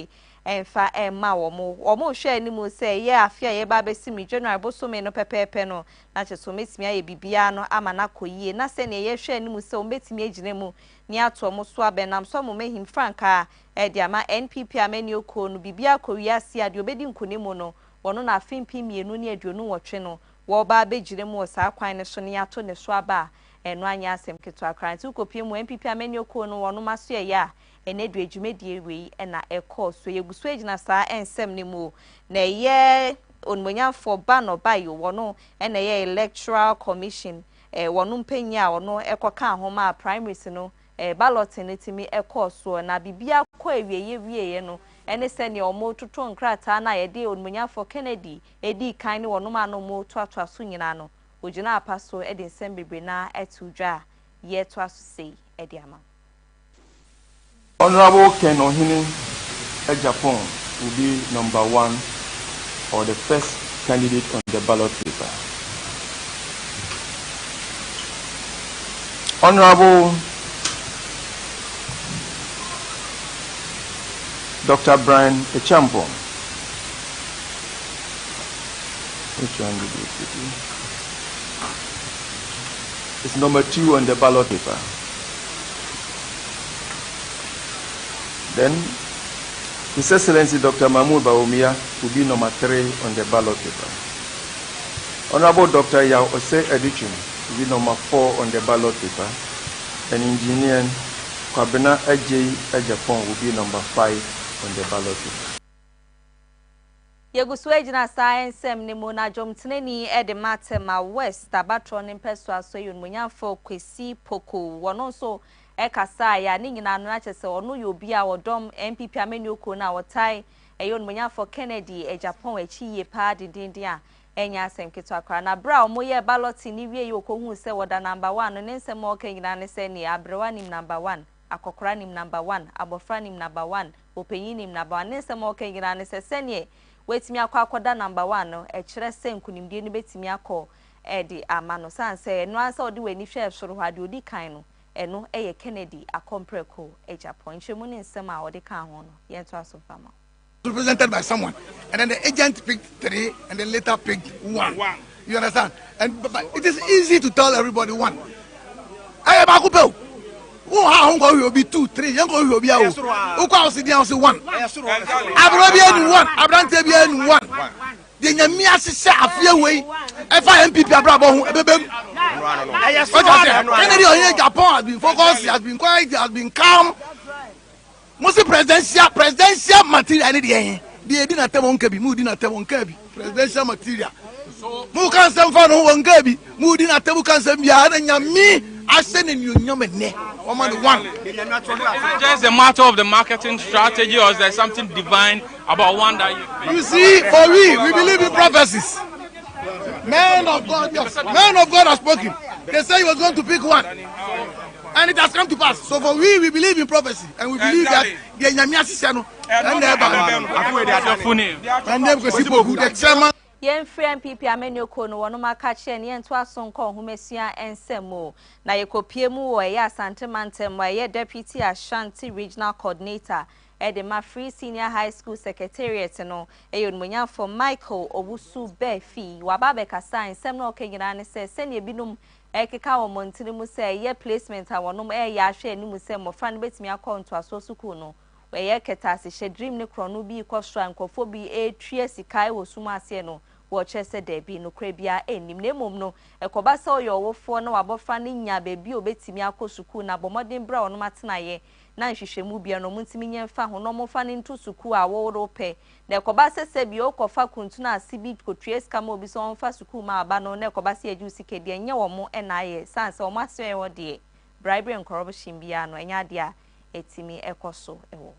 hwe enfa emma omo hwe animu say ye afia ye ba besimi January bosome no pepepe no na cheso metimi aye bibia no ama na koyie na se ne ye hwe animu say o metimi agine mu ni ato mo so abenam so mo mehim franka de ama NPP amani oko no bibia kowiase ade obedi nkonimu no wono na afimpi mienu ne aduonu wotwe no wo ba begire mu sa kwan ne so ne ato ne so aba eno anya asem keto akranti ukopie mu NPP amani oko no wono maso ye ya ene du adwumedie wei na ekọ so yeguso agina saa ensem ne mu na ye onmonyamfo ba no bayo wono ene ye electoral commission wono mpanya wono ekoka ahoma primaries no ballot ne timi ekọ so na bibia kọ ewieye no ene se ne omo toto nkrata na ye de onmonyamfo Kennedy edi kan ne wono ma no mo toatoa so nyina no ogina apaso ede nsem bebre na etudwa ye to asosei ede ama. Honorable Ken Ohini Japan will be #1 or the first candidate on the ballot paper. Honorable Dr. Brian Echampo. Which one did you put in? It's #2 on the ballot paper. Then, His Excellency Dr. Mahmoud Bawumia will be #3 on the ballot paper. Honorable Dr. Yao Ose Edichun will be #4 on the ballot paper. And Engineer Kwabena Ajay Ejapon will be #5 on the ballot paper. Yeguso agina science ne mu na jomteneni ede matema West abatro ne mpeso aso yonmunyamfo Kwesi Poko wono so ekasa ya ni nyina no achese ono ye obi a wodom NPP amani oko na wotai yonmunyamfo Kennedy Japan achiye pa dindindin a enya asem keto akra na bra omoye ballot ni wie ye okohu se woda #1 no nsem o kan nyina ne se ni abrewa nim #1 akokora nim #1 abofra nim #1 openyin nim #1 nsem o kan nyina ne se ne wetimi akwakoda #1 no kire se nkunimdie no betimi akọ edi amano sanse no ansa odi weni hwe soro hade odi kan no eno eye Kennedy akompreko Japan chemu ne nsem a odi kan ho no yento asofama represented by someone and then the agent picked 3 and then later picked 1. You understand? And but it is easy to tell everybody 1. Hey bakupeo who ha go will be 2 3 yan go will be o who kwa osidian say 1 abrobi enu 1 abrante bi enu 1 de nyami asese afia wei e fa MPP abrabo ho ebebem Kennedy on Japan has been focused, has been quiet, has been calm. Most presidential material they did not tell Monkebi, Moody not tell Monkebi, presidential material. Mu can some fun on Monkebi, Moody not tell Kansambia, and me, I send in you, one. Just a matter of the marketing strategy, or is there something divine about one that you see? For we believe in prophecies. Men of God, yes, men of God have spoken. They say he was going to pick 1. And it has come to pass. So for we believe in prophecy, and we believe that the Nyamiasisiano and the chairman. Yen free MPP ameni oko no wono maka che ne ento asonko homesia ensemo na yekopie mu wo ya Asante Mantem wa ye deputy Ashanti regional coordinator the ma free senior high school secretariat no eyonmunya for Michael Owusu Befi wababe kasa ensem no okegyina ne se ne binum ekeka wo montini mu se ye placement a wonom ya hwe ani mu se mofra no betimi akọnto asosuku no we ye ketase she dream ne krono bi kwosra nkofo bi etue sikai wo suma ase no wo chese de bi no kra bia enim ne mom no ekoba se oyowofo na wabofra ne nya ba bi obetimi akosuku na bomoden bra wonom atena ye na nhwehwemu bia no muntimi nyemfa ho no mofa ne ntu suku a wo rope na ekoba sese bi okofa kuntu na asibi kotue skama obi so onfa suku ma aba no na ekoba se aju sikede enye wo mo na aye sanse o maso wo de bribery and corruption bia no enya de a etimi ekoso ewo.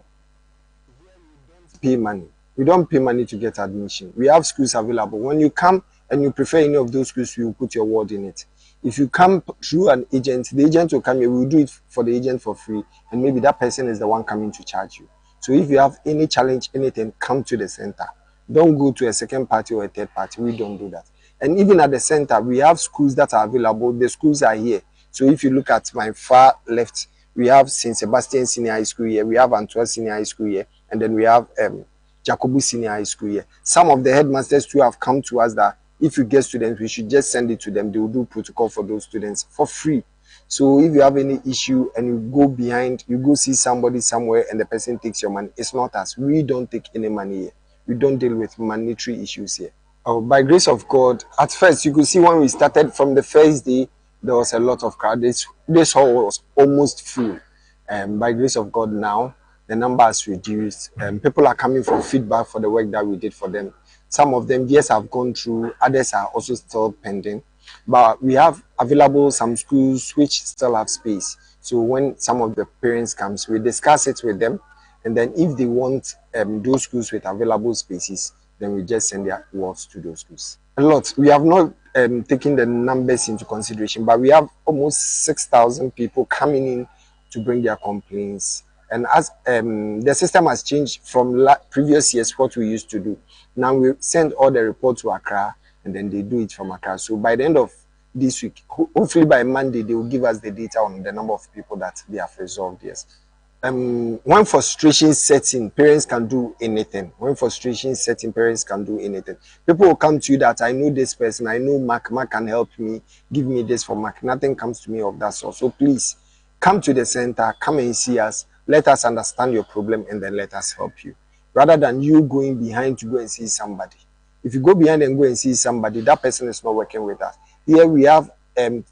Pay money. We don't pay money to get admission. We have schools available. When you come and you prefer any of those schools, you will put your word in it. If you come through an agent, the agent will come here. We will do it for the agent for free, and maybe that person is the one coming to charge you. So if you have any challenge, anything, come to the center. Don't go to a second party or a third party. We don't do that. And even at the center, we have schools that are available. The schools are here. So if you look at my far left, we have St. Sebastian Senior High School here. We have Antwerp Senior High School here. and then we have Jacobu Senior High School here. Some of the headmasters too have come to us that if you get students, we should just send it to them. They will do protocol for those students for free. So if you have any issue and you go behind, you go see somebody somewhere and the person takes your money, it's not us. We don't take any money here. We don't deal with monetary issues here. Oh, by grace of God, at first you could see when we started from the first day, there was a lot of crowd. This hall was almost full. By grace of God now, the number has reduced. People are coming for feedback for the work that we did for them. Some of them, yes, have gone through. Others are also still pending. But we have available some schools which still have space. So when some of the parents comes, we discuss it with them. And then if they want those schools with available spaces, then we just send their wards to those schools. A lot. We have not taken the numbers into consideration, but we have almost 6,000 people coming in to bring their complaints. And as the system has changed from previous years, what we used to do, now we send all the reports to Accra, and then they do it from Accra. So by the end of this week, hopefully by Monday, they will give us the data on the number of people that they have resolved. Yes. When frustration sets in, parents can do anything. When frustration sets in, parents can do anything. People will come to you that I know this person, I know Mark can help me, give me this for Mark. Nothing comes to me of that sort. So please come to the center, come and see us, let us understand your problem, and then let us help you. Rather than you going behind to go and see somebody. If you go behind and go and see somebody, that person is not working with us. Here we have 3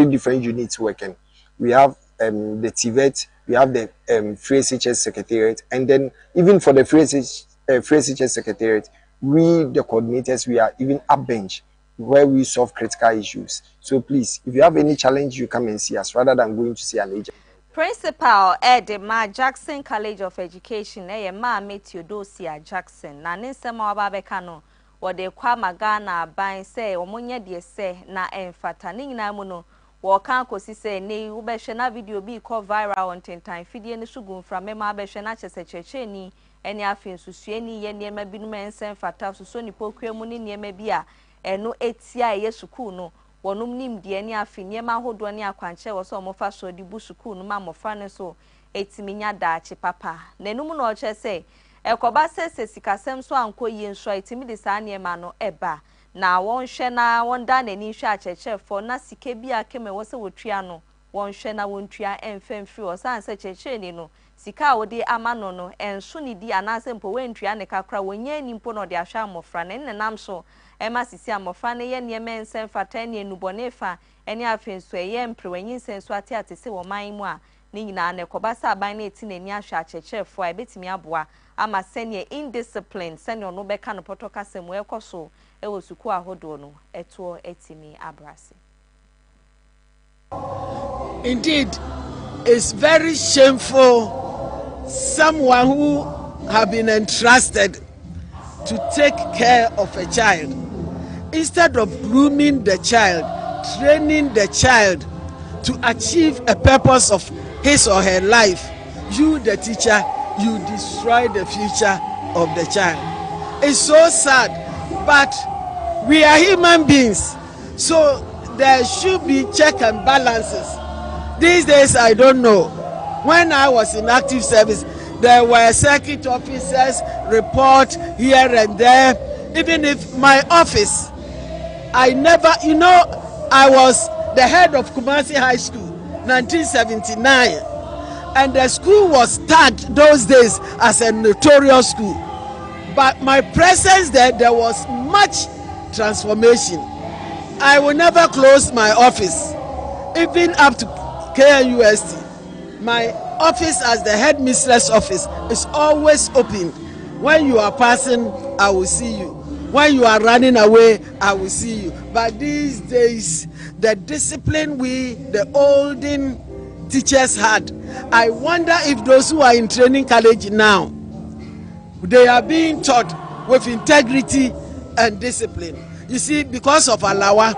different units working. We have the TVET, we have the Free SHS Secretariat, and then even for the Free SHS Secretariat, we, the coordinators, we are even up bench where we solve critical issues. So please, if you have any challenge, you come and see us rather than going to see an agent. Principal Ma Jackson College of Education ma Theodosia Jackson na nsema wababeka no wode kwa magana ban se omonye de se na emfata ni nyina mu no wo kan kosi se ne ubehwe na video bi ko viral on tentan fidie ne sugun fra mema abehwe na chese cheche ni eni afin susue ni ye niema binum ensen fata suso ni pokwemu ni niema bi a eno etia ye sukuu no wonum nim de ani afin niema hodo ni akwanche wo so mofa so di bu sukuu no ma mofra ne so etiminya daachi papa nenum no oche se ekoba se sikasem so ankoyi nso etimi de sa niema no eba na won hwe na won da nani hwe acheche fo na sike bi akeme wo se wotua no won hwe na won tua emfemfri wo san se cheche ni no sika wo de amano no enso ni di anase mpo wentua ne kakra wonye ni mpo no de ahwa amofra ne nenam so ema sisi amofra ne ye niema ensem fata ne enubone fa ene afenso ye mpre wanyin senso ate atese wo man mu a ni nyina na ekoba sa aban na eti nani ahwa acheche fo a betimi aboa ama senior indiscipline senior no beka no potoka semu ekoso ewo suku ahodo no eto etimi abrase. Indeed, it's very shameful someone who have been entrusted to take care of a child, instead of grooming the child, training the child to achieve a purpose of his or her life, you the teacher, you destroy the future of the child. It's so sad, but we are human beings, so there should be check and balances. These days, I don't know. When I was in active service, there were circuit officers report here and there. Even if my office, I never, I was the head of Kumasi High School, 1979. And the school was tagged those days as a notorious school. But my presence there was much transformation. I will never close my office, even up to KNUST. My office as the headmistress office is always open. When you are passing, I will see you. When you are running away, I will see you. But these days, the discipline we, the olden teachers had, I wonder if those who are in training college now, they are being taught with integrity and discipline. You see, because of alawa,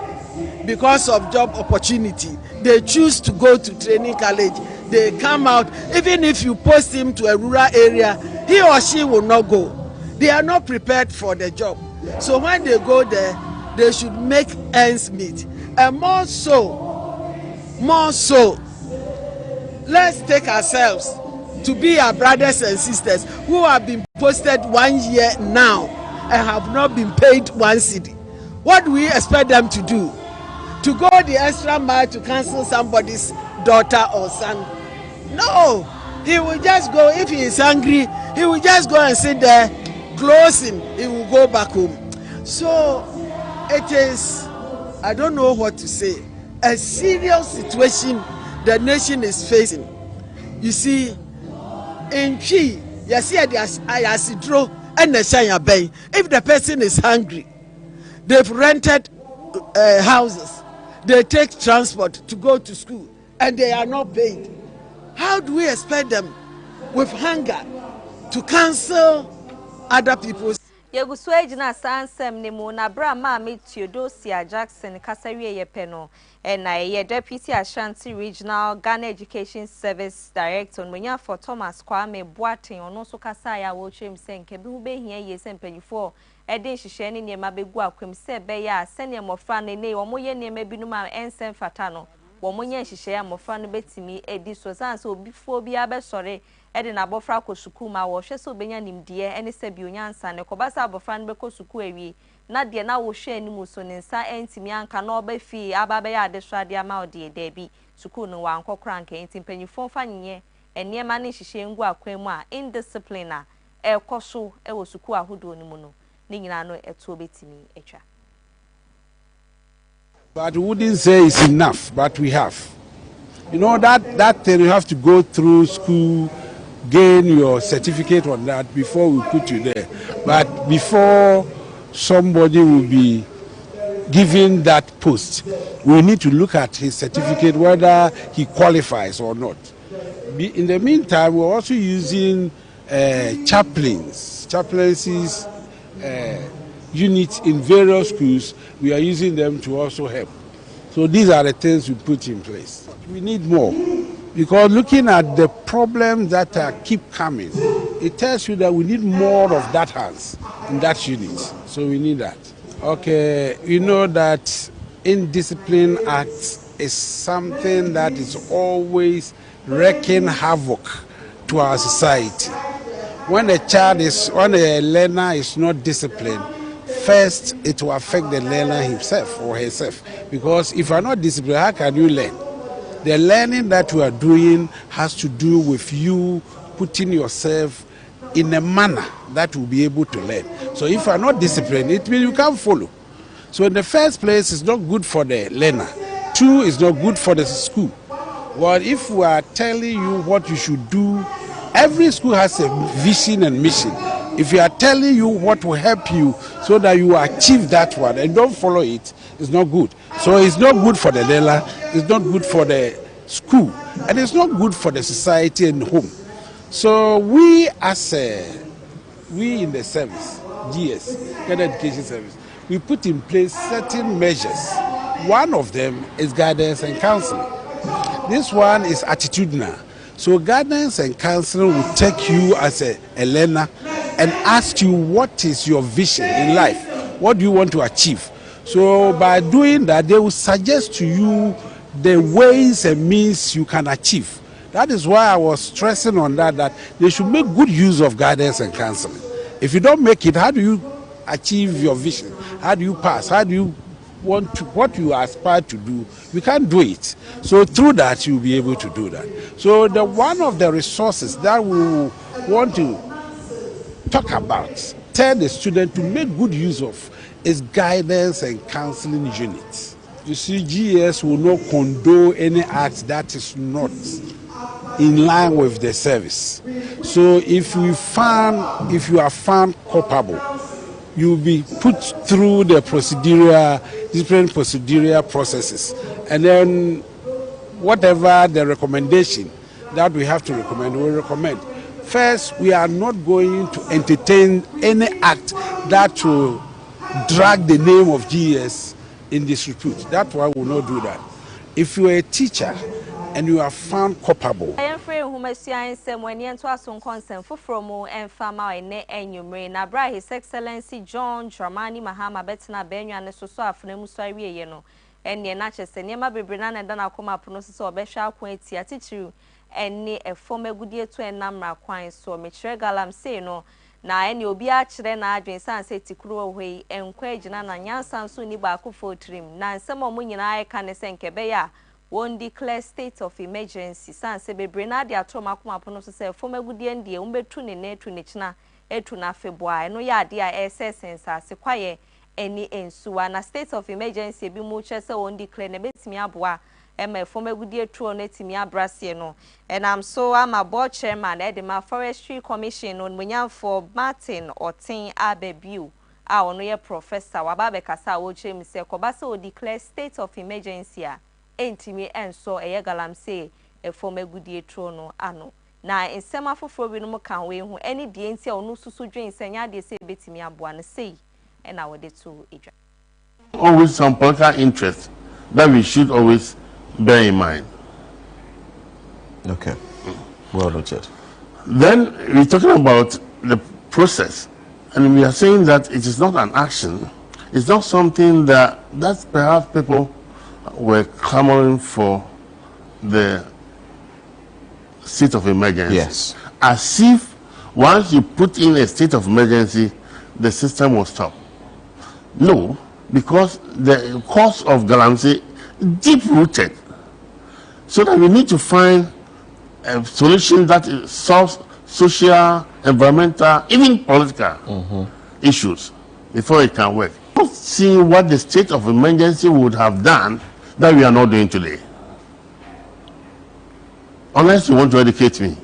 because of job opportunity, they choose to go to training college. They come out, even if you post him to a rural area, he or she will not go. They are not prepared for the job. So when they go there, they should make ends meet. And more so, let's take ourselves to be our brothers and sisters who have been posted 1 year now and have not been paid 1 cedi. What do we expect them to do? To go the extra mile to cancel somebody's daughter or son? No, he will just go. If he is angry, he will just go and sit there, closing. He will go back home. So it is, I don't know what to say, a serious situation the nation is facing. You see, in Chi, you see the Ayasidro and the Shanya Bay. If the person is hungry, they've rented houses, they take transport to go to school, and they are not paid. How do we expect them with hunger to cancel other people's? Yeguswe jina sansem ni mu na bra maami Theodosia Jackson kasawie yepeno na ye Deputy Ashanti Regional Ghana Education Service Director Nwenya for Thomas Kwame Boateng ono so kasa ya wo twem se nke bi hu be hia ye se mpanyifo ede hihye ne niema begu akwem se be ya sene mofra ne ne wo moye niema binu ma ensem fata no wo monye hihye ya mofra no betimi edi so sanse obifo bi abesore ede na abofra ko suku ma wo hwe se obenya nimdie ene se bi onyansa ne kobasa abofra no be ko suku ewie na de na wo hwe ani muso ne nsa entimi anka na oba fi ababe ya de so ade ama ode de bi suku no wa ankokra anka enti mpanyifo fa nyeye eniema ne hihye ngu akwan mu a indiscipline a ekoso e wo suku ahodo ni mu no ni nyina no eto betimi etwa. But we wouldn't say it's enough, but we have. You know, that thing you have to go through school, gain your certificate on that before we put you there. But before somebody will be given that post, we need to look at his certificate, whether he qualifies or not. In the meantime, we're also using chaplaincies, units in various schools. We are using them to also help. So these are the things we put in place. We need more, because looking at the problems that keep coming, it tells you that we need more of that hands in that unit. So we need that. Okay, you know that indiscipline acts is something that is always wreaking havoc to our society. When a learner is not disciplined, first it will affect the learner himself or herself. Because if you are not disciplined, how can you learn? The learning that you are doing has to do with you putting yourself in a manner that will be able to learn. So if you are not disciplined, it means you can't follow. So in the first place, it's not good for the learner. Two, it's not good for the school. Well, if we are telling you what you should do, every school has a vision and mission. If we are telling you what will help you so that you achieve that one and don't follow it, it's not good. So it's not good for the learner, it's not good for the school, and it's not good for the society and home. So we in the service, GS, Ghana Education Service, we put in place certain measures. One of them is guidance and counseling. This one is attitudinal. So guidance and counseling will take you as a learner and ask you what is your vision in life, what do you want to achieve. So by doing that, they will suggest to you the ways and means you can achieve. That is why I was stressing on that they should make good use of guidance and counseling. If you don't make it, how do you achieve your vision? How do you pass? How do you want to, what you aspire to do? You can't do it. So through that, you'll be able to do that. So one of the resources that we want to talk about, tell the student to make good use of, is guidance and counseling units. You see, GS will not condone any act that is not in line with the service. So if you are found culpable, you will be put through the different procedural processes, and then whatever the recommendation that we have to recommend, we recommend. First, we are not going to entertain any act that will drag the name of GS in disrepute. That's why we will not do that. If you are a teacher and you are found culpable, His Excellency John Dramani Mahama Betina Benyu and Fosuah Oduahoma and Yenache Senema Bibrina and Dana Koma Pronosis or Besha Quentia Titu ene efom agudie to enamra kwan so mechire galam say no na ene obi a kire na adwen san say tikuro hwei enkwa agina na nyansan so ni ba akofo trim na nsem omo nyina aka ne senkebe ya won declare state of emergency san say bebre na de atoma komapono so say efom agudie ndie umbetu ne netu ne kina etu na febua eno ya ade a essence ase kwaye eni ensuwa na state of emergency bi mu che say won declare ne betimi aboa ema efom agudie tuo na timi abrase no and so I'm a board chairman at the Forestry Commission on Munyamfo Martin Otin Abebu a ono ye professor wababe kasa wo chem se kobasa o declare state of emergency a entimi enso eye galam say efom agudie tuo no ano na ensema foforo bi no mo kan we hu eni die ntia ono susu dwen senya de se betimi aboa no sei and I would to edwa. Always some political interest that we should always bear in mind. Okay. Well noted. Then we're talking about the process, and we are saying that it is not an action. It's not something that perhaps people were clamoring for the state of emergency. Yes. As if once you put in a state of emergency, the system will stop. No, because the cause of galamsey is deep-rooted. So that we need to find a solution that solves social, environmental, even political issues before it can work. Let's see what the state of emergency would have done that we are not doing today. Unless you want to educate me.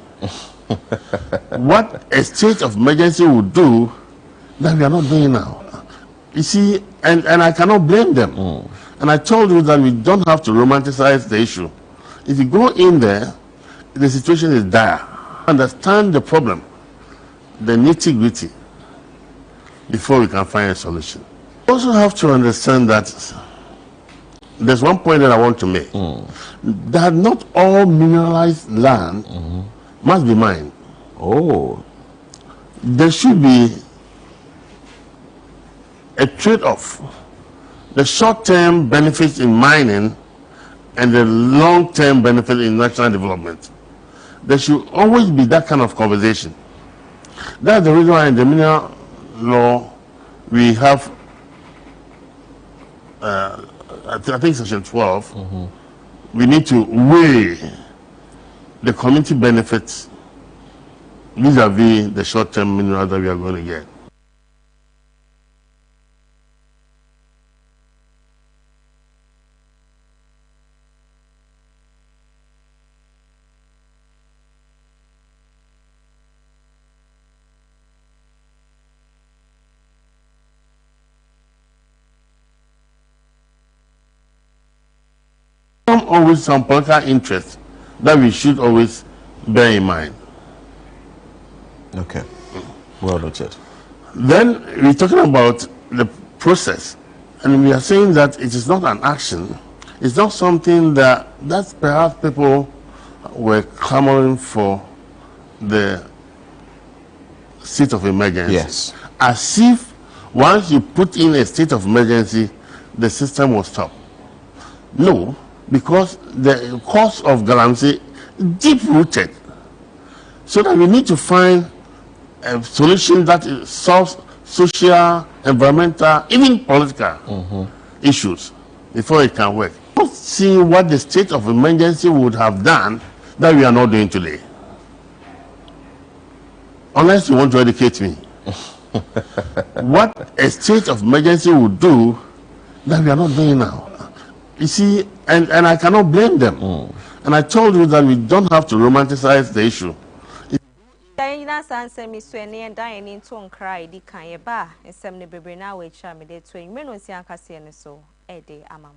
What a state of emergency would do that we are not doing now. You see, and I cannot blame them. And I told you that we don't have to romanticize the issue. If you go in there, the situation is dire. Understand the problem, the nitty-gritty, before we can find a solution. You also have to understand that there's one point that I want to make. That not all mineralized land must be mined. Oh. There should be a trade-off. The short-term benefits in mining and the long-term benefit in national development. There should always be that kind of conversation. That's the reason why in the mineral law we have, I think section 12, we need to weigh the community benefits vis-a-vis the short-term mineral that we are going to get. Always some political interest that we should always bear in mind. Okay. Well noted. Then we're talking about the process, and we are saying that it is not an action. It's not something that perhaps people were clamoring for the state of emergency. Yes. As if once you put in a state of emergency, the system will stop. No, because the cause of galamsey is deep-rooted. So that we need to find a solution that solves social, environmental, even political issues before it can work. Let's see what the state of emergency would have done that we are not doing today. Unless you want to educate me. What a state of emergency would do that we are not doing now. You see, and I cannot blame them. And I told you that we don't have to romanticize the issue. Diana Sansemi Sweni and Diane Ton cry, di Kayeba, and some nebebre now which I made it to a Menosian Cassian so, a day amam.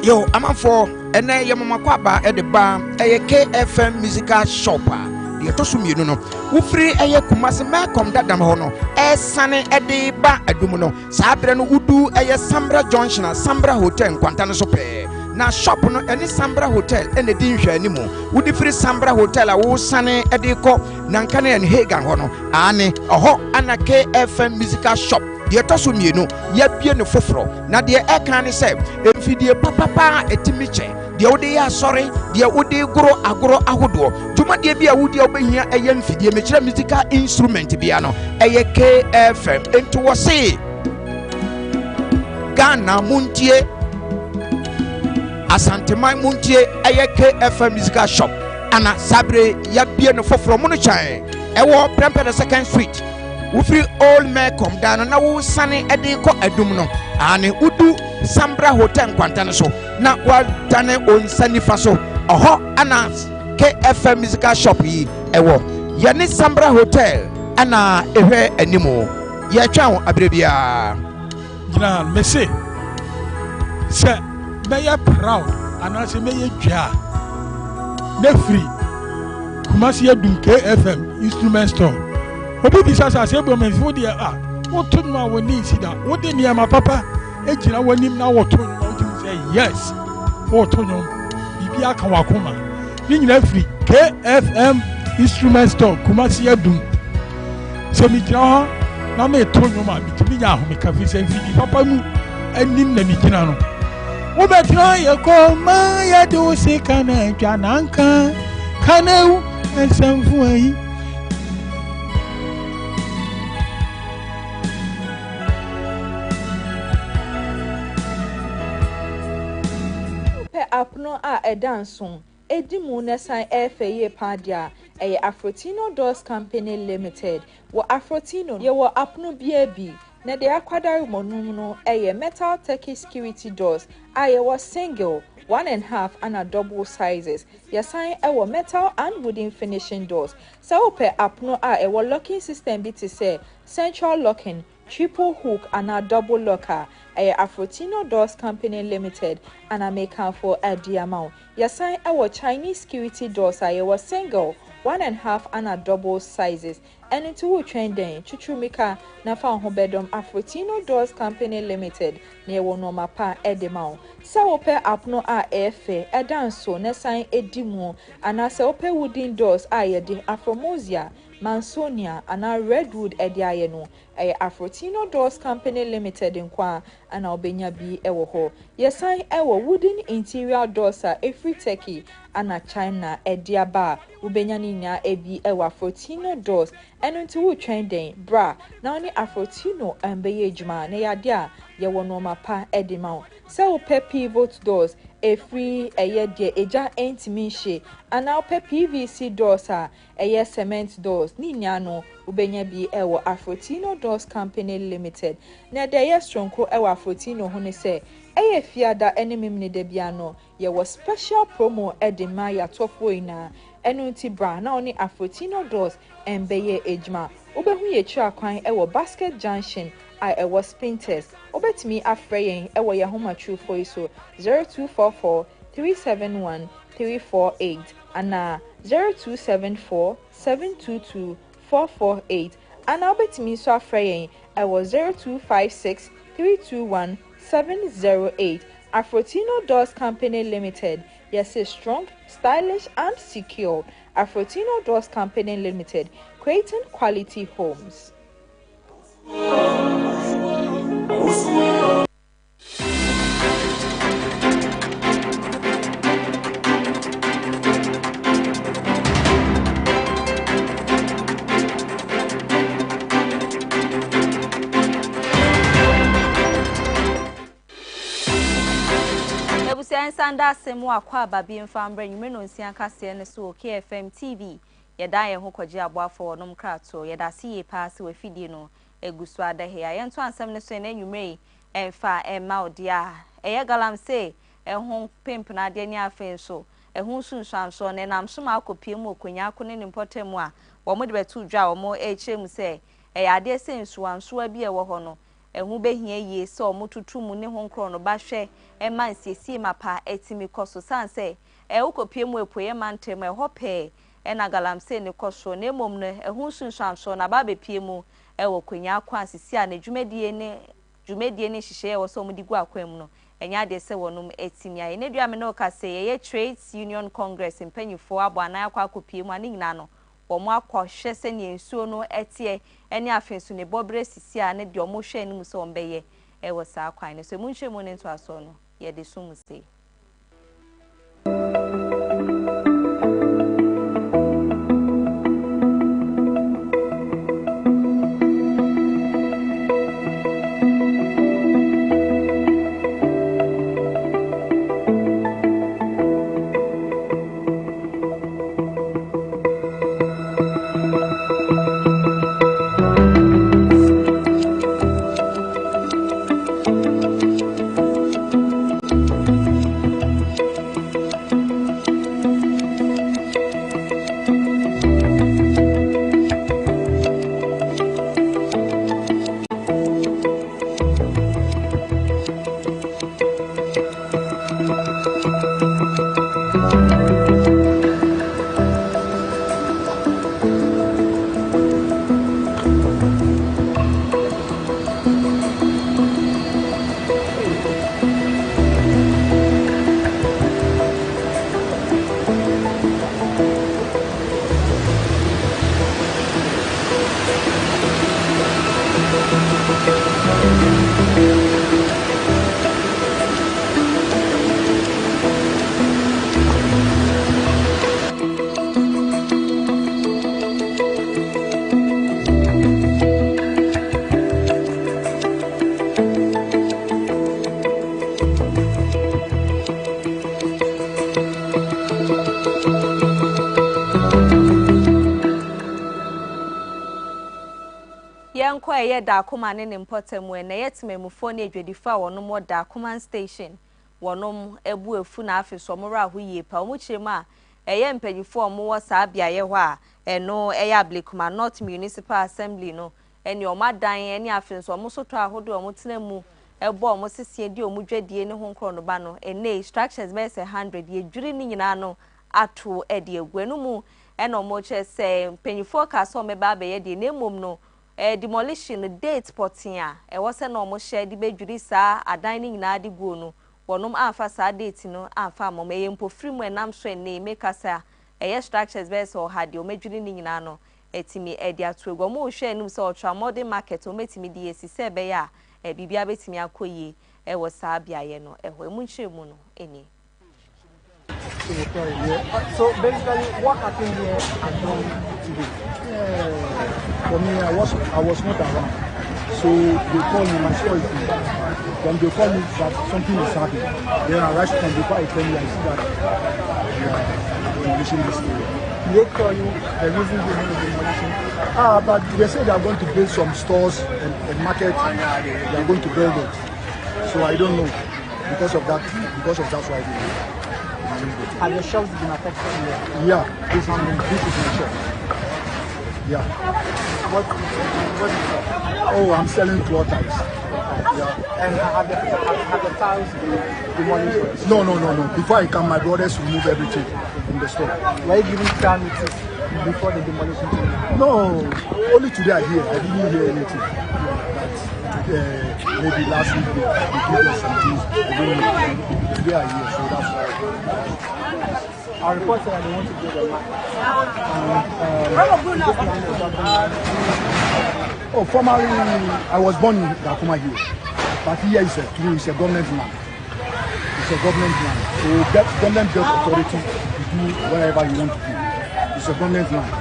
Yo, I'm for and I am Makwaba at the bar, a KFM musical shopper. The Tosum, you know, who free a Kumasi Malcolm that Damono, a sunny at the bar at Dumuno, Sabran Udu, a Sambra Junction, Sambra Hotel, Quantana Sope. na shop no ene Sambra Hotel ene di nhwe animu wudi firi Sambra Hotel a wo sane ede ko nanka na ene Hagan ho no ane oho ana KFM musical shop de toso mienu ya bie ne foforo na de e kan ne se emfidie papa etimi che de wode ya sorry de wode goro agoro ahodo tuma de bia wode obehia eye emfidie me kire musical instrument bia no eye KFM ento wo se Ghana muntie Asanteman muntie eye KFM musical shop ana sabre ya bie no foforo mu no chan ewo Prempeh the second street Ufri old man come down na wo sane ede ko adum no ane udu Sambra Hotel kwantane so na wa dane on sani fa so oho ana KFM musical shop yi ewo ye ne Sambra Hotel ana ehwe animo ye twa ho abrebia gina mese se be proud ana se me ye dwa ne free Kumasi adum KFM instrument store obi bisa sa se bo menfo de woto no woni sida wode ne ma papa ejira wonim na woto no wotu say yes woto no bibi aka wakoma ni nyina free KFM instrument store Kumasi adum so mi jira ho na me to no ma bitimi nya ho me ka fi say fi papa mu anim na mi jina no wo betra ye ko ma ya do se kana twa nanka kanau ensamfu ayi apno a edanson edimu nesan efeye padia eye Afrotino Doors Company Limited wo Afrotino ye wo apno biebi na de akwadare monum no eye metal turkey security doors aye wo single 1.5 and a double sizes yasan ewo metal and wooden finishing doors so pe apno a ewo locking system bi te say central locking triple hook and a double locker Afrotino Doors Company Limited and a maker for a diamond. Yasan our Chinese security doors are single 1.5 and a double sizes. And into trending Chuchumika na found bedroom Afrotino Doors Company Limited near Wonoma Pa Edemount. So pe apno a efe a danso na sign edimu and as ope wooden doors aye di Afromosia Mansonia and a redwood ediayeno Afrotino Doors Company Limited in Kwa and Albania B ewo yesan ewo wooden interior doors are every turkey and a China ediaba ubenya ninya ebi ewo Afrotino doors and into trending bra now ni Afrotino and beyejma na yadia yewo no mapa edimao so pivot doors a free a year de eja entimishe and now PVC doors are a year cement doors ninyano ubenya bi ewo Afrotino Doors Company Limited na de ye stronko ewo Afrotino hone se eye fiada enemy ne de biano ye was special promo edima ya tofo ina enuti bra na oni Afrotino Doors embeye ejma ubehu ye twa kwan ewo Basket Junction I was Spinters. Obetimi afreyen ewo ya homa true for iso 0244 371 348 and 0274 722 448 and obetimi so afreyen ewo 0256 321 708 Afrotino Doors Company Limited. Yes, is strong, stylish and secure. Afrotino Doors Company Limited, creating quality homes. Sanda semu akwa babi mfambre nyume no nsia kase ne so KFM TV yeda ye ho kwaji aboafo no mkrato yeda si ye pass we fidie no egusu adahe ya yento ansem ne so ne nyume emfa emma odia eye galam se ehun pimp na ade ni afen so ehun sunsuan so ne nam so ma akopie mu okonya akone ne mpotemu a wo mo de betu dwa wo mo echem se ade sensuan so abi e wo ho no ehun behia yie so omututu mu ne ho nkro no ba hwe man siesie mapa etimi koso sanse ukopie mu epoye mantem hope na galamse ne koso ne mom no ehun sunsuanso na ba bepie mu wo kwanya akwa sisi a na dwumedie ne hihye wo so mu digu akwa mu no enya de se wonum etimi aye ne dua me no ka se ye Trades Union Congress mpanyifo abo anan akwa akopie mu ani nyina no omo akwohwe se ne ensuo no etie ene afensu ne bobre sisi a ne de omo hwe anim se ombeye e wo sa kwan ne so munhwe mu ne nto aso no ye de sum se Yanko ye da akoma ne importemu na yetememufo na edwedifo a wonom wo da akoma station wonom ebu efu na afeso moro ahoyie pa omu chirem a eye mpanyifo omo wo sa bia ye ho a eno eye Ablekuma North Municipal Assembly no eni omadan eni afenso omo soto ahodo omo tenemu ebo omo sesie di omu dwadie ne ho nkro no ba no ene structures be 100 ye dwiri ni nyina no ato ede egwenu mu ena omo che se mpanyifo ka so me ba be ye de nemom no demolition date potia was na omo share di bedwiri saa adan ni nyina de guo no wonom amfa saa date no amfa mom eyempo free mu enam so ene make asa structures be so hade o medwiri ni nyina no etimi edi atuego mo hwe enum so ultra modern market o metimi di esise be ya bibia betimi akoyi was saa biaye no eho emu nchemu no eni. So basically, what happened here at home today? For me, I was not around. So they called me, my security. When they called me that something is happening, then I rushed from before I tell me I see that demolition this area. They tell you the reason behind the demolition. But they say they are going to build some stores and market. They are going to build it. So I don't know. Because of that's why they did. Have your shops been affected? Yeah, this is my shop. Yeah. What is it? Oh, I'm selling cloth ties. Yeah. And have the tiles been demolished? No. Before I come, my brothers remove everything in the store. Were you giving clear notice before the demolition? No, only today I hear. I didn't hear anything. Maybe last week we gave us some things. Today I hear, so that's why. Our report said they want to build a market. Formerly I was born in Dakuma here, but here is a government land. It's a government land. So that government built authority to do whatever you want to do. It's a government land.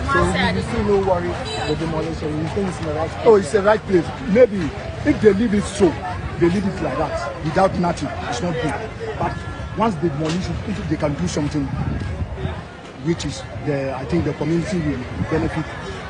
So you still no worry the demolition. You think it's in the right place? Oh, it's the right place. Maybe if they leave it so, they leave it like that without nothing, it's not good. But once they demolish it, if they can do something which is I think the community will benefit,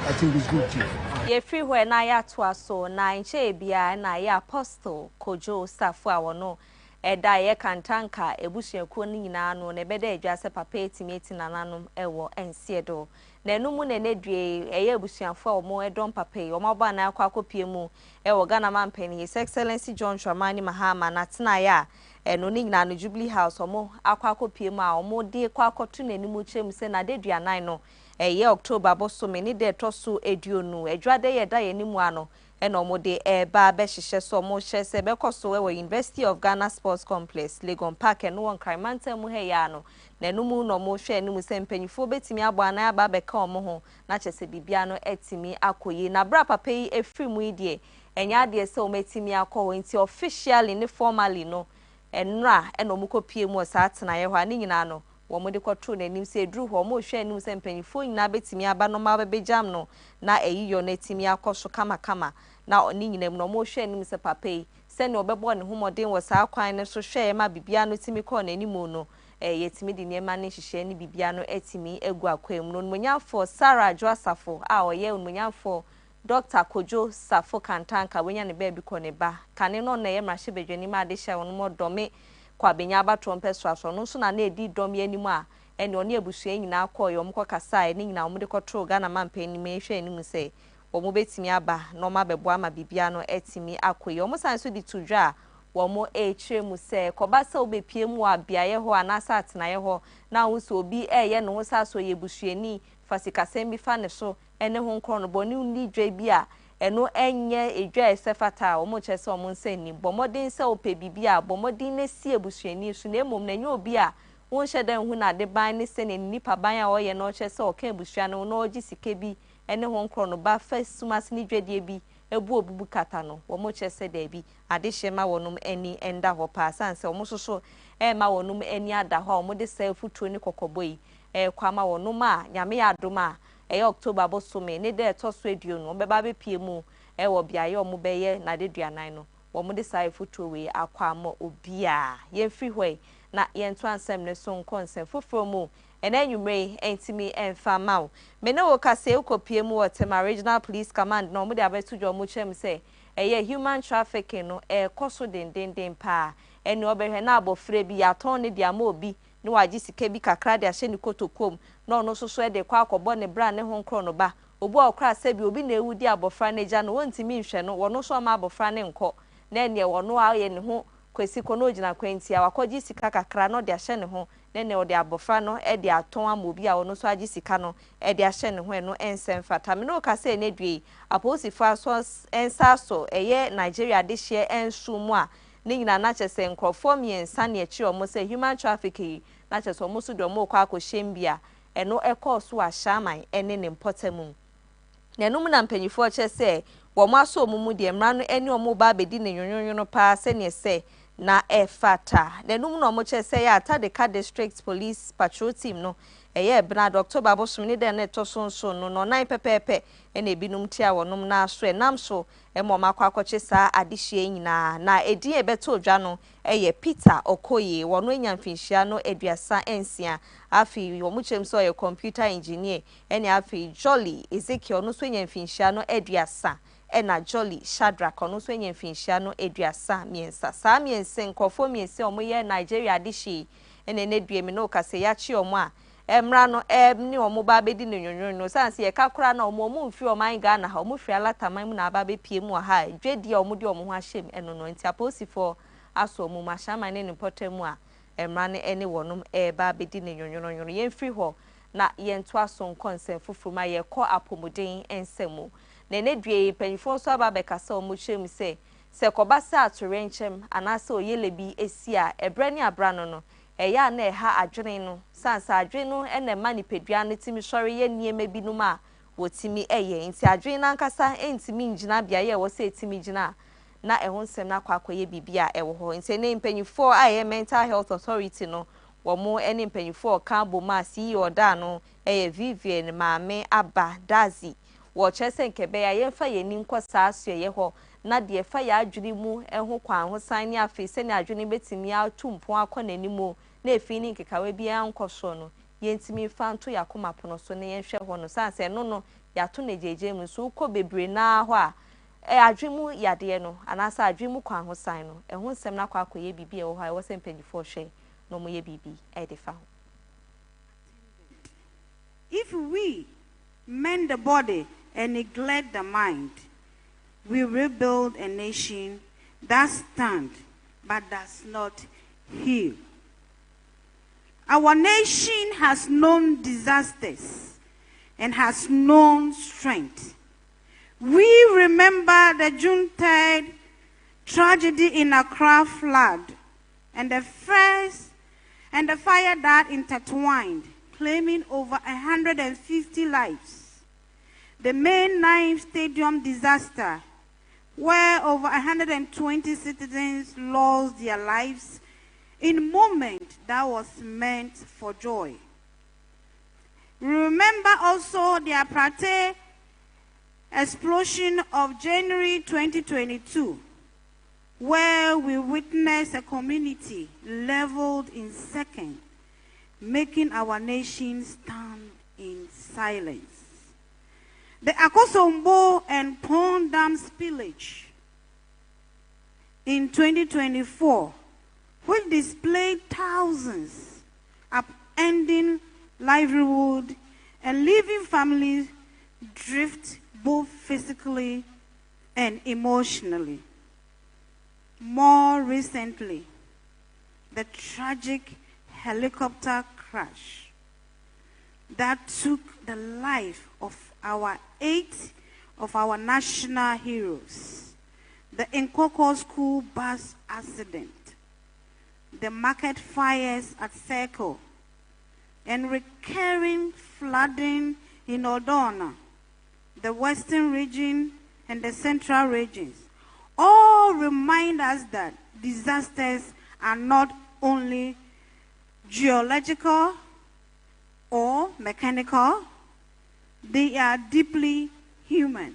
I think it's good too. Ye free where na ya to so na nche bia na ya apostle Kojo Fosuah wono eda ye kantanka ebusuakuo ni nyina no ne beda adwa se papa etimeti nananom ewo ensiedo na enumu ne nedue eye ebusuafo omo edom papa yi omo ba na akwa akopie mu ewo Ghana mampeni His Excellency John Dramani Mahama na tena ya eno ni nyina no Jubilee House omo akwa akopie mu a omo de kwa akoto na enimu chem se na dedua nan no October bosome ni de toso eduonu edwade ye da ye nimu ano eno mo de ba be hihye so mo hye se be koso we University of Ghana Sports Complex Legon Park no won Kremanta mu he ya no na numu no mo hwe ni mu se mpanyifo betimi abo ana aba be ka omo ho na chese bibia no etimi akoyi na bra papa yi efri mu idie enya de se o metimi akọ nti officially ni formally no enra eno mo kopie mu o sa atena ye ho ani nyina no wo mo de kwotro na nim se dru ho mo hwe anim se mpanyifo nyina betimi aba no ma be jam no na eyiyo na etimi akoso kama na oni nyina no mo hwe anim se papa yi se ne obebo ne homoden wo sa kwan ne so hwe ma bibia no timi ko na animu no yetimi di niema ne hihye ne bibia no etimi egu akwam no munyafo Sarah Joasafo a oye munyafo Dr. Kojo Safo Kantanka wenya ne ba bi ko ne ba kane no na ye mrahye bedwani ma de hye won mo dome kwa benya ba trompe so no so na edi dom ye animu a ene oni abusua nyina akọ yo mko kasa ene nyina mo de kotro Ghana mampa ni me hwe animu se omo betimi aba no ma bebo ama bibia no etimi akoyi omo san so di tudwa womo ehwe mu se koba se obepie mu abiaye ho anasa atena ye ho na wo so obi eye no sa so ye busuani fasikasem bi fa ne so ene ho nkro no boni ni dwa bi a eno enye edwa esefata omo chese omo nsani bomodin se ope bibia bomodin ne si ebusuani so na emom na nya obi a won hyeda hu na de ban ne se ne nipa ban a oye no chese oka ebusua no na ogi sike bi ene ho nkro no ba fa sumas ni dwadie bi ebu obubu kata no wo mo chese da bi ade hye ma wonum ani enda ho pa sanse wo mo soso ma wonum ani ada ho wo de se futuo ni kokoboi kwa ma wonum a nyame ya adoma October bosome ne de toso eduo no be ba be pie mu wo biaye wo mo be ye na de duanan no wo mo de sai futuo we akwa ma obia ye free hwe na ye nto ansem ne so nkonsem foforo mu ena nwumre entimi emfa maw me ne wo kase ukopie mu Tema Regional Police Command no mo de abetu jo mo chem se human trafficking no koso den pa ene obehwe na abofre bi aton ne dia ma obi ne waji sike bi kakra de ahye ni kotokom no no soso de kwa akobo ne bra ne ho nkro no ba obu okra se bi obi na ewudi abofra ne ja no wontimi nhwe no wono so ma abofra ne nko na ene wono aye ne ho kwesi ko no gina kwenti a wakoji sika kakra no de ahye ne ho ne ode abofra no de aton amobi a wono so agi sika no de ahye ne ho eno ensem fata me no ka se ne due aposifo aso ensaso Nigeria de hye ensu mu a ne nyina na chese nkrofo miensa ne echi omo se human trafficking na chese omo so de omo kwa akoshembia eno ekoso a shaman ene ne mpotamu na no mu na mpanyifo chese wo mo aso omumu de mra no ene omo ba bedi ne nyonyonyo pa se ne se na efata na no mu na omo chese ya Atadeka District Police Patrol Team no Bernard October bosom ni de na etoso no no nan pepepe ene binum tia wonom na so enam so mo makwa akoche sa adehye nyina na edin ebeto odwa no Peter Okoye wono enyamfinhia no eduasa ensia afi wo muchem so computer engineer ene afi Jolly Ezekiel no so enyamfinhia no eduasa ena Jolly Shadrack no so enyamfinhia no eduasa miensa sa miense nkofo miense omoye Nigeria adehye ene ne duemi no kase ya chi omo a emra no ni omo ba bedi ne nyonyo sanse ye kakura na omo mfi oman Ghana ha omo hwe alataman mu na aba be pie mu ha dwedi omo de omo ho ahyem eno no nti aposifo aso omo mashaman ne potamu a emra ne ene wonum ba bedi ne nyonyo ye mfiri ho na ye nto aso nkonsem fufuru ma ye kọ apomuden ensemu na ne due panifo so aba be kasa omo chem se kobasa atorenchem anase oyelebi esia ebre ne abrano no ya na ha adwene no sansa adwene no ene manipedua no timi sori ye niema binum a wotimi nti adwene na nkasa entimi ngina bia ye wo se etimi ngina na ehon sem na kwakoye bibia ewo ho nti ne mpanyifo a mental health authority no wo mo ene mpanyifo ka boma CEO da no Vivian Maame Aba Dazi wo chese nkebe ya yemfa ye ninko saaso ye ho na de fa ya adwene mu eho kwan ho san ne afi se ne adwene betimi atumpo akọ nanimo na efi ni nkekawe bia nkoso no yentimi fa nto yakoma pono so ne yenhwe ho no sanse no ya to na jeje mu so uko bebre na ho a adwemu yade no anasa adwemu kwan ho san no eho nsem na kwa akoye bibi e ho ha wo se mpanyifo hwe no mo ye bibi e de fa. If we mend the body and neglect the mind, we rebuild a nation that stands but does not heal. Our nation has known disasters, and has known strength. We remember the June 3rd tragedy in Accra flood and the fire that intertwined, claiming over 150 lives. The May 9th Stadium disaster, where over 120 citizens lost their lives in a moment that was meant for joy. Remember also the Aprate explosion of January 2022, where we witnessed a community leveled in seconds, making our nation stand in silence. The Akosombo and Pond Dam spillage in 2024, which displayed thousands, upending livelihood and leaving families drift both physically and emotionally. More recently, the tragic helicopter crash that took the life of eight of our national heroes, the Nkoko school bus accident, the market fires at Circle, and recurring flooding in Odona, the western region and the central regions, all remind us that disasters are not only geological or mechanical, they are deeply human.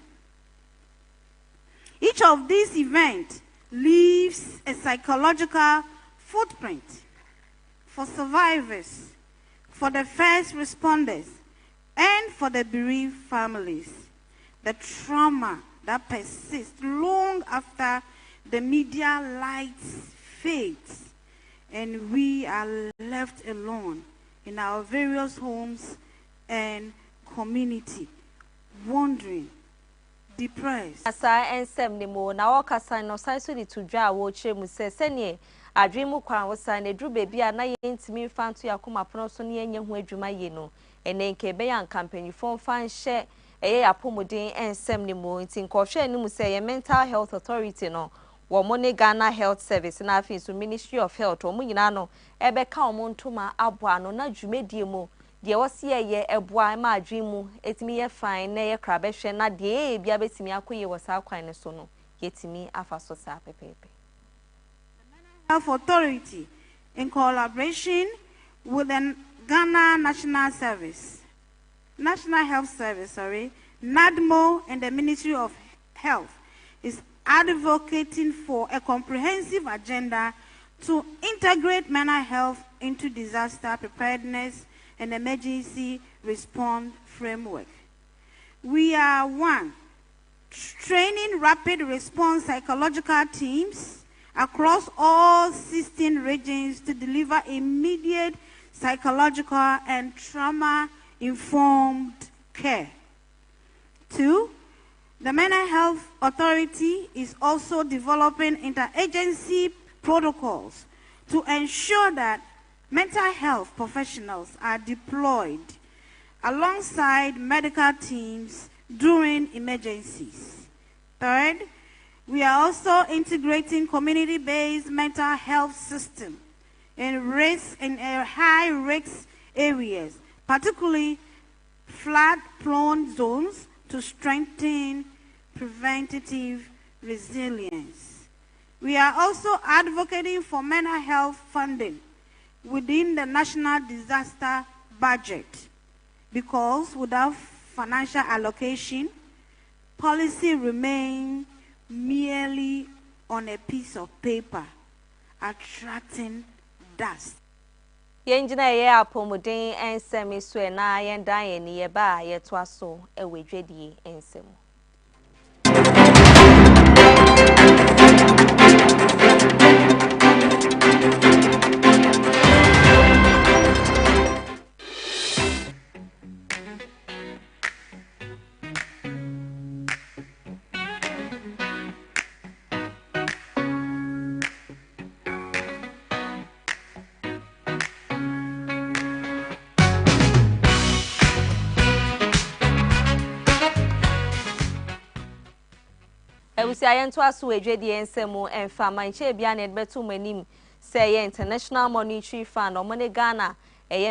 Each of these events leaves a psychological footprint for survivors, for the first responders, and for the bereaved families. The trauma that persists long after the media lights fades and we are left alone in our various homes and community, wondering, depressed. Asa ensem ni mo na wakasa no sai so di tudwa wo kire mu se sene adwemu kwan wo san edru bebi a na ye ntimi fanto yakoma pono so ne yenye ho adwuma ye no ene nke be yan campaign fon fan hye eye apomodin ensem ni mo nti nkofhwe ni mu se ye mental health authority no wo mo ne Ghana Health Service na afin so Ministry of Health wo mo nyina no ebe ka wo ntoma aboa no na dwumedie mu de wose ye eboa ma adwemu etimi ye fine na ye krabehwe na de bia betimi akoye wasa kwan ne so no yetimi afa so sa pepepe. Health Authority, in collaboration with the Ghana National Health Service, NADMO, and the Ministry of Health, is advocating for a comprehensive agenda to integrate mental health into disaster preparedness and emergency response framework. We are training rapid response psychological teams across all 16 regions to deliver immediate psychological and trauma-informed care. 2, the Mental Health Authority is also developing interagency protocols to ensure that mental health professionals are deployed alongside medical teams during emergencies. 3rd, we are also integrating community-based mental health system in high-risk areas, particularly flood-prone zones, to strengthen preventative resilience. We are also advocating for mental health funding within the national disaster budget, because without financial allocation, policy remains merely on a piece of paper, attracting dust. Yenjina ye apomuden ensem so na yendan ye ni ye ba ye to aso ewedwedie ensem. Ebusi ayentu aso edwedi ensemu emfa manche bia na edbeto manim say International Monetary Fund omone Ghana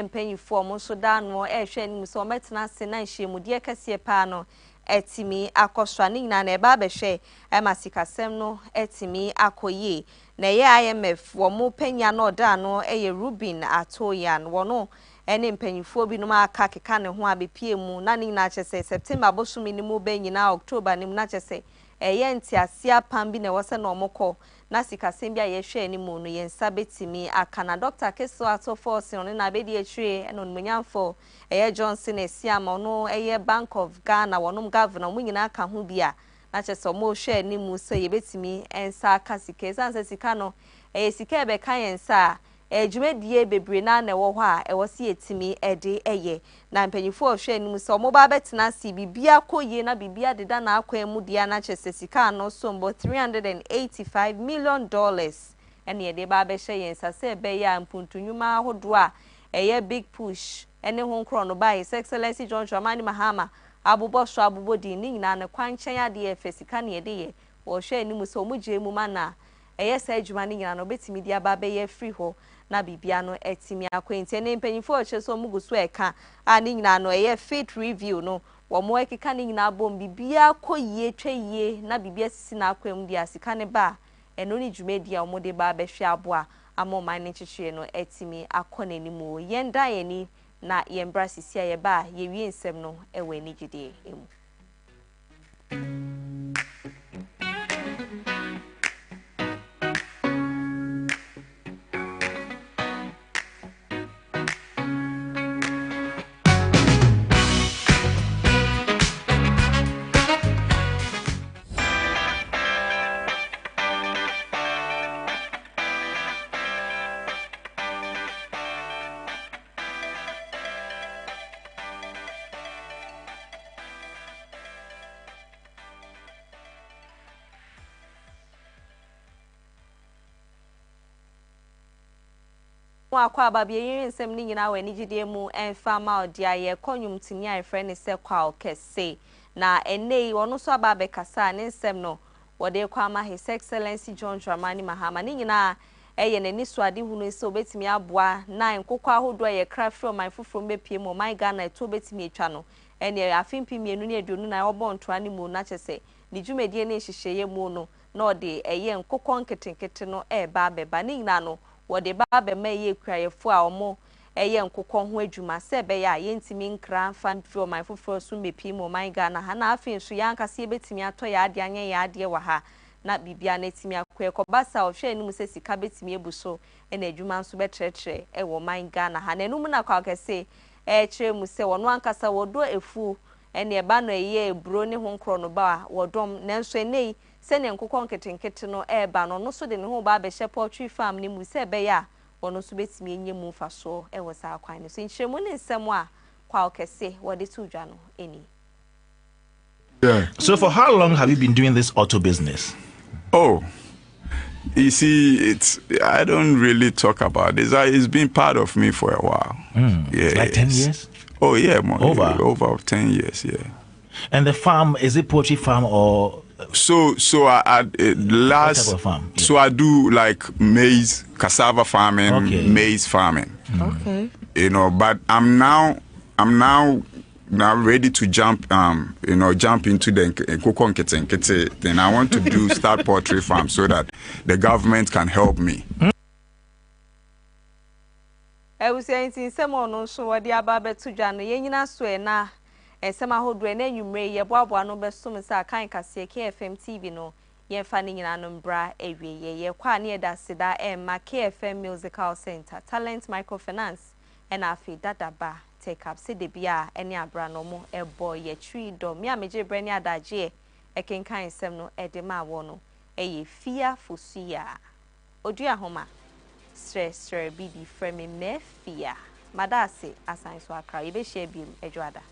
mpanyifo omo so da no ehwe anim so ometena se na nhyiemudie kase pa no etimi akoswa ni nyina na eba behwe masikasem no etimi akoye na IMF wo mo panya no da no Rubin Atoyan wono ene mpanyifo bi no aka keka ne ho abepie mu na ni nyina kyese September bosumi ni mu be nyina October ni mu na kyese ntiasia pam bi na wose na omokọ na sikasem bia yehwe ani mu no yensa betimi aka na Dr. Keso Atofos no na bedi etwe eno nmunyamfo Johnson Esiama no Bank of Ghana wonom governor mu nyina aka ho bia na kyese omo hwe ani mu so yebetimi ensa aka sikeza sika no sika ebe kan yensa dwumadie bebre na na wo ho a wosi etimi ede na mpanyifo hwe anim so mo ba betena si bibia koye na bibia deda na akwa mu dia na kyese sika no so mbo $385 million ene ye de ba be hye yensa se be ya mpuntunyuma ahodo a big push ene ho nkro no ba His Excellency John Dramani Mahama abubo so abubo di ni nyina ne kwanchen ade efe sika ne de ye wo hwe anim so mo gye mu mana sa adwuma ne nyina no betimi dia ba be ye free ho na bibia no etimi akwenti ne mpanyifo o cheso muguso eka ani nyina no fit review no wo mo ekeka ne nyina bom bibia koyie tweye na bibia sisi na akwam dia sika ne ba eno ni dwumadi a wo de ba be hwe aboa amoma ne chichie no etimi akona ni mu yenda yeni na yembra sisi a ye ba ye wie nsem no ewe ni gide emu akwa babie yin nsem ni nyina we ni gide mu enfa ma odia ye konyum tini a friend se kwa okese na enei wono so ababe kasa ne nsem no wode kwa ma His Excellency John Dramani Mahama ni nyina eye nani so ade hunu se obetimi aboa na nkokwa ahodo ye kra from my fufuro mbepie mu my Ghana to obetimi etwa no ene afimpi mienu ne aduonu na obo ntoa ne mu na kyese ni dwumedie ne hyehyeye mu no na ode eye nkokwa nketenkete no ba beba ni nyina no wode ba be ma ye kurayefo a omo nkokọ ho adwuma se be ya yentimi nkra fan from my fufuro so mepi mo my Ghana ha na afin so yankase betimi ato ya ade anye ya ade wa ha na bibia na etimi akọ basa ohwe anim se sika betimi ebuso na adwuma nso betretre wo my Ghana ha na enum na kwa kese kire mu se wono ankasa wodo efu ene eba no eburo ne ho nkro no ba wodom nanso enei se ne nkokọ nketenkete no ba no no so de ne ho ba be hye poultry farm ne mu se be ya wono so betimi enye mu faso wo sa akwan so nhyeremu ne nsem a kwa okese wode tu dwa no eni. Yeah. So for how long have you been doing this auto business? Oh, you see, I don't really talk about this. It's been part of me for a while. Yeah, like 10 years? Oh, yeah, more. Over 10 years, yeah. And the farm, is it poultry farm or? So I last, type of farm? Yeah. So I do like maize, cassava farming, maize farming. Okay. You know, but I'm now ready to jump into the nkoko nkete. Then I want to start poultry farm so that the government can help me. I was saying no so what the ababe to Jan, Yenina Suena, and some ahodo and then you may ye boabo no best so sa kind kase KFM TV no, ye fanning in anumbra ye kwa near that sida ma KFM Musical Center, Talent Microfinance, and Afi Dada Ba. Take up say the bia any abra no mo boy ye tree do me ameje brani adaje ken kan sem no edema wono Afia Fosuah Oduahoma Sresrebidi frame me fia madase asan so akra ye be share bi ejoada.